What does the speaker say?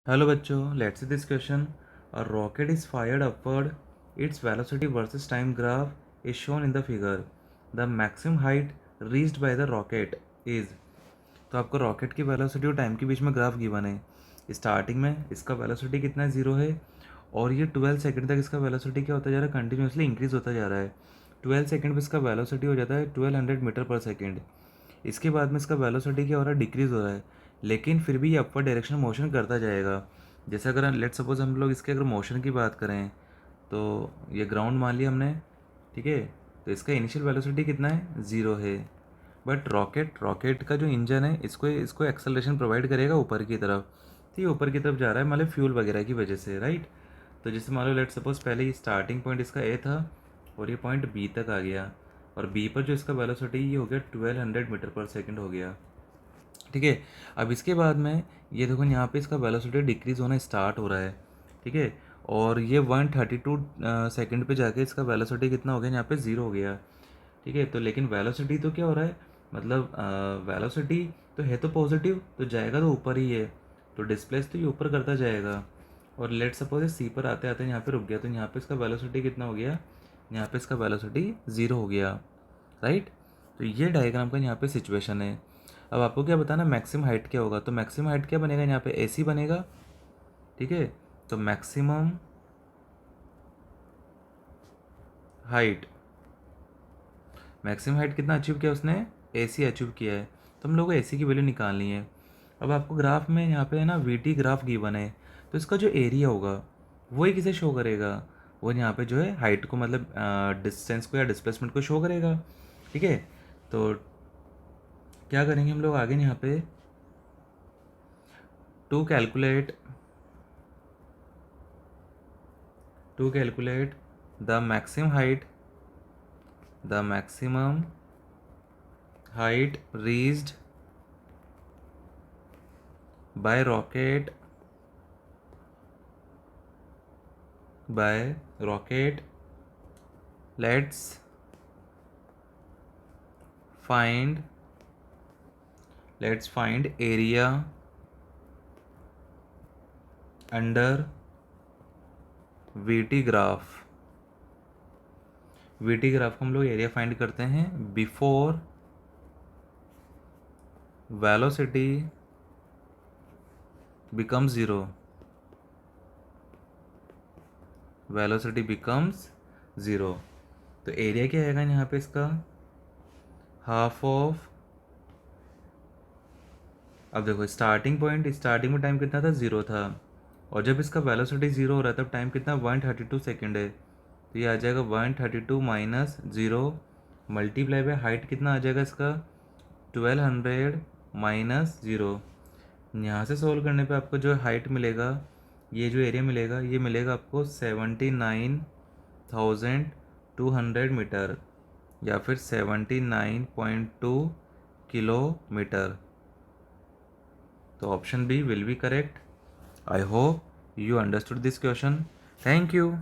Hello बच्चों, let's see this question. A rocket is fired upward. Its velocity versus time graph is shown in the figure. The maximum height reached by the rocket is. तो आपको rocket की velocity और time के बीच में graph given है. Starting में इसका velocity कितना है, 0 है. और ये 12 सेकंड तक इसका वेलोसिटी क्या होता जा रहा है, कंटिन्यूसली इंक्रीज होता जा रहा है. 12 सेकंड पे इसका वेलोसिटी हो जाता है 1200 मीटर पर सेकंड. इसके बाद में इसका वेलोसिटी क्या हो रहा है, डिक्रीज़ हो रहा है. लेकिन फिर भी ये अपवर्ड डायरेक्शन मोशन करता जाएगा. जैसे अगर लेट सपोज हम लोग इसके अगर मोशन की बात करें तो ये ग्राउंड मान लिया हमने, ठीक है. तो इसका इनिशियल वेलोसिटी कितना है, 0 है. बट रॉकेट रॉकेट का जो इंजन है इसको इसको एक्सेलरेशन प्रोवाइड करेगा ऊपर की तरफ. तो ये ऊपर की तरफ जा रहा है मतलब फ्यूल वगैरह की वजह से, राइट. तो जैसे मान लो लेट सपोज पहले स्टार्टिंग पॉइंट इसका ए था और ये पॉइंट बी तक आ गया. और बी पर जो इसका वेलोसिटी ये हो गया 1200 मीटर पर सेकंड हो गया, ठीक है. अब इसके बाद में ये देखो यहाँ पे इसका वेलोसिटी डिक्रीज़ होना स्टार्ट हो रहा है, ठीक है. और ये 132 सेकंड पे जाके इसका वेलोसिटी कितना हो गया, यहाँ पे 0 हो गया, ठीक है. तो लेकिन वेलोसिटी तो क्या हो रहा है, मतलब वेलोसिटी तो है तो पॉजिटिव, तो जाएगा तो ऊपर ही है. तो डिस्प्लेस तो ये ऊपर करता जाएगा. और लेट सपोज सी पर आते आते यहाँ पे रुक गया, तो यहाँ पे इसका वेलोसिटी कितना हो गया, यहाँ पे इसका वेलोसिटी 0 हो गया, राइट. तो ये डायग्राम का यहाँ पे सिचुएशन है. अब आपको क्या बताना, मैक्सिमम हाइट क्या होगा. तो मैक्सिमम हाइट क्या बनेगा, यहाँ पे एसी बनेगा, ठीक है. तो मैक्सिमम हाइट, मैक्सिमम हाइट कितना अचीव किया उसने, एसी अचीव किया है. तो हम लोग को एसी की वैल्यू निकालनी है. अब आपको ग्राफ में यहाँ पे है ना वीटी ग्राफ गिवन है. तो इसका जो एरिया होगा वही किसे शो करेगा, वो यहाँ पे जो है हाइट को मतलब डिस्टेंस को या डिस्प्लेसमेंट को शो करेगा, ठीक है. तो क्या करेंगे हम लोग आगे यहाँ पे, to calculate the maximum height, the maximum height reached by rocket let's find area under VT graph. VT graph को हम लोग एरिया फाइंड करते हैं before velocity becomes zero. Velocity becomes zero. तो एरिया क्या आएगा यहाँ पे इसका, हाफ ऑफ. अब देखो स्टार्टिंग में टाइम कितना था, 0 था. और जब इसका वेलोसिटी 0 हो रहा है तब टाइम कितना, 132 सेकेंड है. तो ये आ जाएगा 132 माइनस 0 मल्टीप्लाई बाय हाइट कितना आ जाएगा इसका, 1200 माइनस 0. यहाँ से सोल्व करने पे आपको जो हाइट मिलेगा, ये जो एरिया मिलेगा ये मिलेगा आपको 79,200 मीटर या फिर 79.2 किलोमीटर. तो option B will be correct. I hope you understood this question. Thank you.